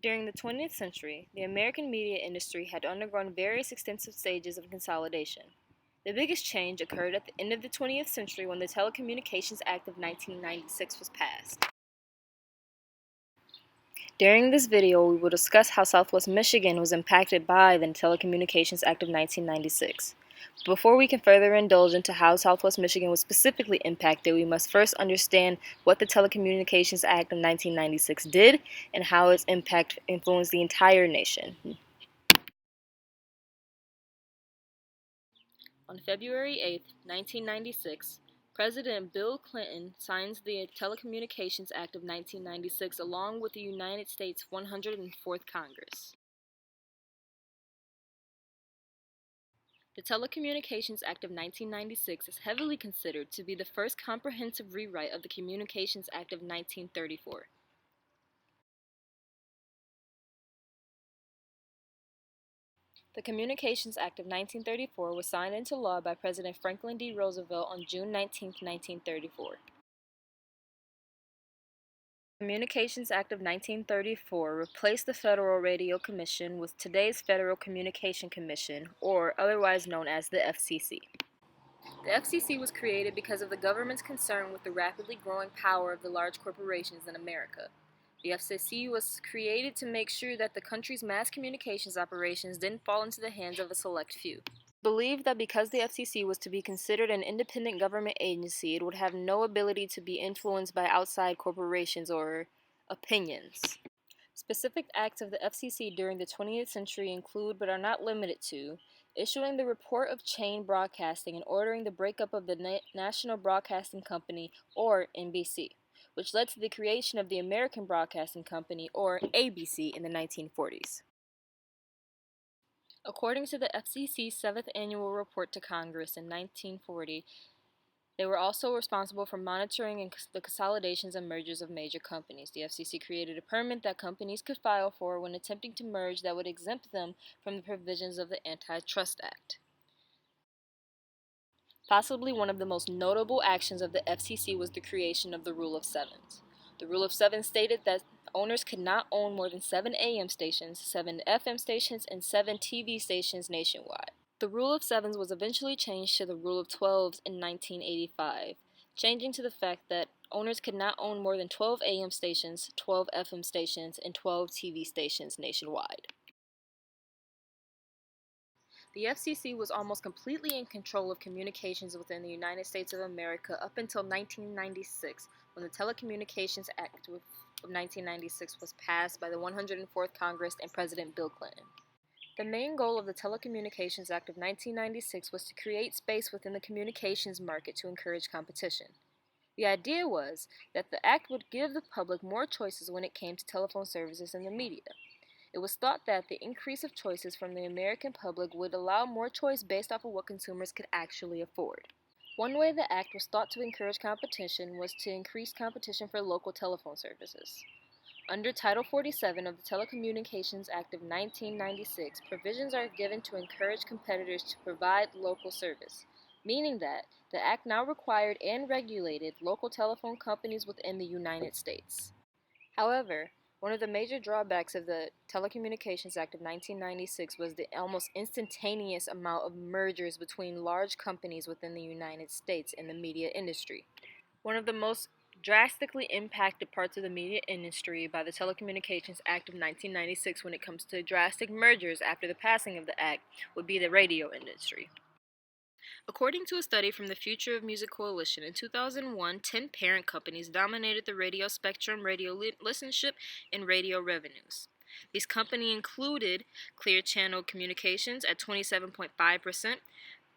During the 20th century, the American media industry had undergone various extensive stages of consolidation. The biggest change occurred at the end of the 20th century when the Telecommunications Act of 1996 was passed. During this video, we will discuss how Southwest Michigan was impacted by the Telecommunications Act of 1996. Before we can further indulge into how Southwest Michigan was specifically impacted, we must first understand what the Telecommunications Act of 1996 did and how its impact influenced the entire nation. On February 8, 1996, President Bill Clinton signs the Telecommunications Act of 1996 along with the United States 104th Congress. The Telecommunications Act of 1996 is heavily considered to be the first comprehensive rewrite of the Communications Act of 1934. The Communications Act of 1934 was signed into law by President Franklin D. Roosevelt on June 19, 1934. The Communications Act of 1934 replaced the Federal Radio Commission with today's Federal Communication Commission, or otherwise known as the FCC. The FCC was created because of the government's concern with the rapidly growing power of the large corporations in America. The FCC was created to make sure that the country's mass communications operations didn't fall into the hands of a select few. It believed that because the FCC was to be considered an independent government agency, it would have no ability to be influenced by outside corporations or opinions. Specific acts of the FCC during the 20th century include, but are not limited to, issuing the Report of Chain Broadcasting and ordering the breakup of the National Broadcasting Company, or NBC, which led to the creation of the American Broadcasting Company, or ABC, in the 1940s. According to the FCC's 7th Annual Report to Congress in 1940, they were also responsible for monitoring the consolidations and mergers of major companies. The FCC created a permit that companies could file for when attempting to merge that would exempt them from the provisions of the Antitrust Act. Possibly one of the most notable actions of the FCC was the creation of the Rule of Sevens. The Rule of Seven stated that owners could not own more than 7 AM stations, 7 FM stations, and 7 TV stations nationwide. The Rule of Sevens was eventually changed to the Rule of Twelves in 1985, changing to the fact that owners could not own more than 12 AM stations, 12 FM stations, and 12 TV stations nationwide. The FCC was almost completely in control of communications within the United States of America up until 1996, when the Telecommunications Act of 1996 was passed by the 104th Congress and President Bill Clinton. The main goal of the Telecommunications Act of 1996 was to create space within the communications market to encourage competition. The idea was that the act would give the public more choices when it came to telephone services and the media. It was thought that the increase of choices from the American public would allow more choice based off of what consumers could actually afford. One way the act was thought to encourage competition was to increase competition for local telephone services. Under Title 47 of the Telecommunications Act of 1996, provisions are given to encourage competitors to provide local service, meaning that the act now required and regulated local telephone companies within the United States. However, one of the major drawbacks of the Telecommunications Act of 1996 was the almost instantaneous amount of mergers between large companies within the United States in the media industry. One of the most drastically impacted parts of the media industry by the Telecommunications Act of 1996 when it comes to drastic mergers after the passing of the act would be the radio industry. According to a study from the Future of Music Coalition, in 2001, 10 parent companies dominated the radio spectrum, radio listenership, and radio revenues. These companies included Clear Channel Communications at 27.5%,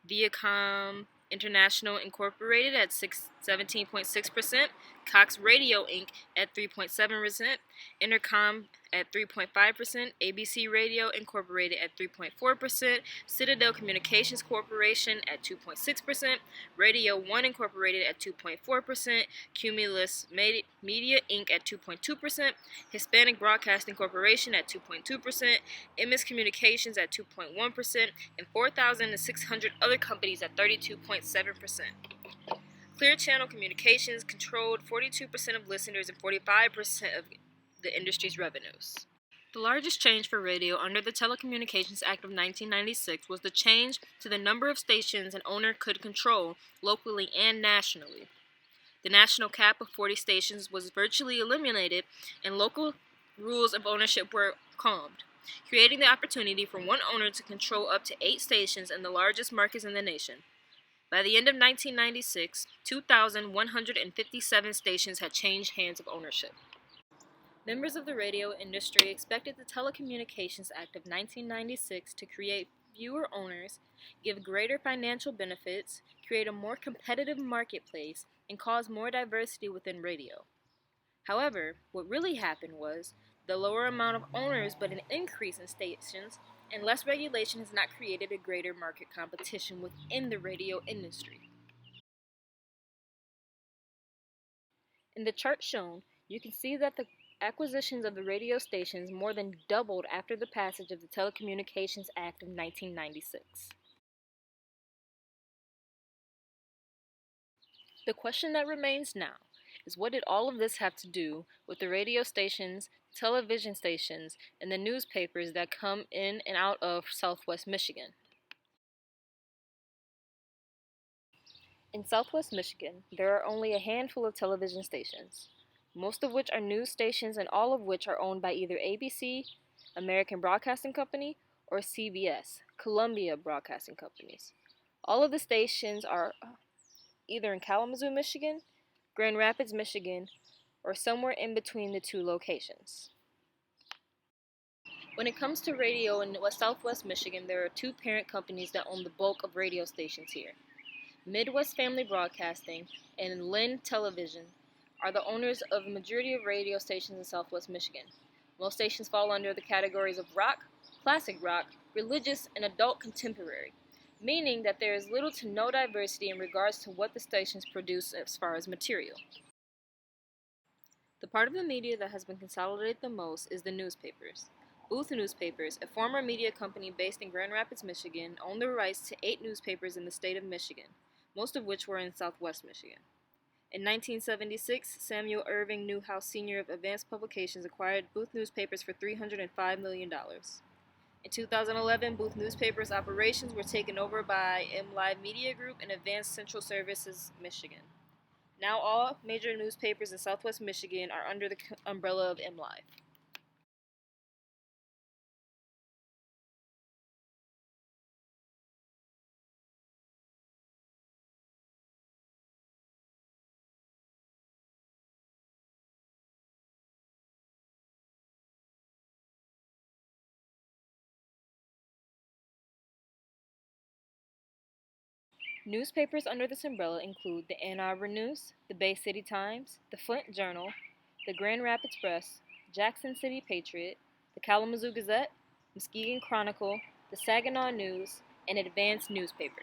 Viacom International Incorporated at 17.6%, Cox Radio Inc. at 3.7%, Intercom at 3.5%, ABC Radio Incorporated at 3.4%, Citadel Communications Corporation at 2.6%, Radio One Incorporated at 2.4%, Cumulus Media Inc. at 2.2%, Hispanic Broadcasting Corporation at 2.2%, MS Communications at 2.1%, and 4,600 other companies at 32.7%. Clear Channel Communications controlled 42% of listeners and 45% of the industry's revenues. The largest change for radio under the Telecommunications Act of 1996 was the change to the number of stations an owner could control locally and nationally. The national cap of 40 stations was virtually eliminated, and local rules of ownership were calmed, creating the opportunity for one owner to control up to 8 stations in the largest markets in the nation. By the end of 1996, 2,157 stations had changed hands of ownership. Members of the radio industry expected the Telecommunications Act of 1996 to create fewer owners, give greater financial benefits, create a more competitive marketplace, and cause more diversity within radio. However, what really happened was the lower amount of owners but an increase in stations and less regulation has not created a greater market competition within the radio industry. In the chart shown, you can see that the acquisitions of the radio stations more than doubled after the passage of the Telecommunications Act of 1996. The question that remains now is, what did all of this have to do with the radio stations, television stations, and the newspapers that come in and out of Southwest Michigan? In Southwest Michigan, there are only a handful of television stations, most of which are news stations and all of which are owned by either ABC, American Broadcasting Company, or CBS, Columbia Broadcasting Companies. All of the stations are either in Kalamazoo, Michigan, Grand Rapids, Michigan, or somewhere in between the two locations. When it comes to radio in Southwest Michigan, there are two parent companies that own the bulk of radio stations here. Midwest Family Broadcasting and Lynn Television are the owners of the majority of radio stations in Southwest Michigan. Most stations fall under the categories of rock, classic rock, religious, and adult contemporary, meaning that there is little to no diversity in regards to what the stations produce as far as material. The part of the media that has been consolidated the most is the newspapers. Booth Newspapers, a former media company based in Grand Rapids, Michigan, owned the rights to 8 newspapers in the state of Michigan, most of which were in Southwest Michigan. In 1976, Samuel Irving Newhouse Sr. of Advanced Publications acquired Booth Newspapers for $305 million. In 2011, Booth Newspapers' operations were taken over by MLive Media Group and Advanced Central Services Michigan. Now all major newspapers in Southwest Michigan are under the umbrella of MLive. Newspapers under this umbrella include the Ann Arbor News, the Bay City Times, the Flint Journal, the Grand Rapids Press, Jackson City Patriot, the Kalamazoo Gazette, Muskegon Chronicle, the Saginaw News, and Advanced Newspaper.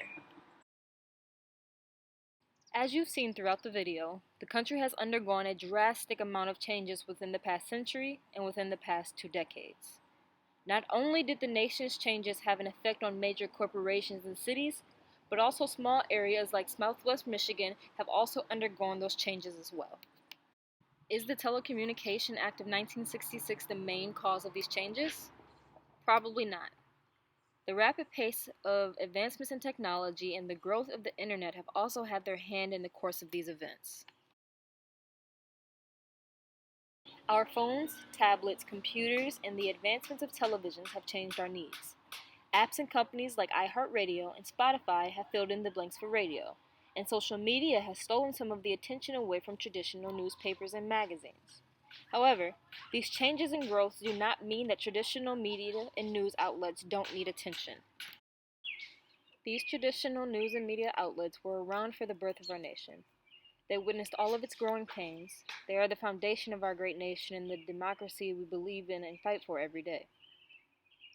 As you've seen throughout the video, the country has undergone a drastic amount of changes within the past century and within the past 2 decades. Not only did the nation's changes have an effect on major corporations and cities, but also small areas like Southwest Michigan have also undergone those changes as well. Is the Telecommunications Act of 1966 the main cause of these changes? Probably not. The rapid pace of advancements in technology and the growth of the internet have also had their hand in the course of these events. Our phones, tablets, computers, and the advancements of televisions have changed our needs. Apps and companies like iHeartRadio and Spotify have filled in the blanks for radio, and social media has stolen some of the attention away from traditional newspapers and magazines. However, these changes and growths do not mean that traditional media and news outlets don't need attention. These traditional news and media outlets were around for the birth of our nation. They witnessed all of its growing pains. They are the foundation of our great nation and the democracy we believe in and fight for every day.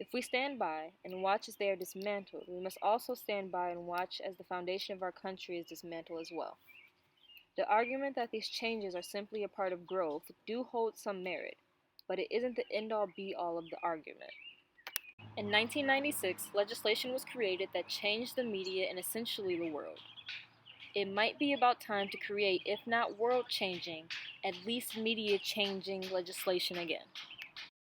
If we stand by and watch as they are dismantled, we must also stand by and watch as the foundation of our country is dismantled as well. The argument that these changes are simply a part of growth do hold some merit, but it isn't the end-all be-all of the argument. In 1996, legislation was created that changed the media and essentially the world. It might be about time to create, if not world-changing, at least media-changing legislation again.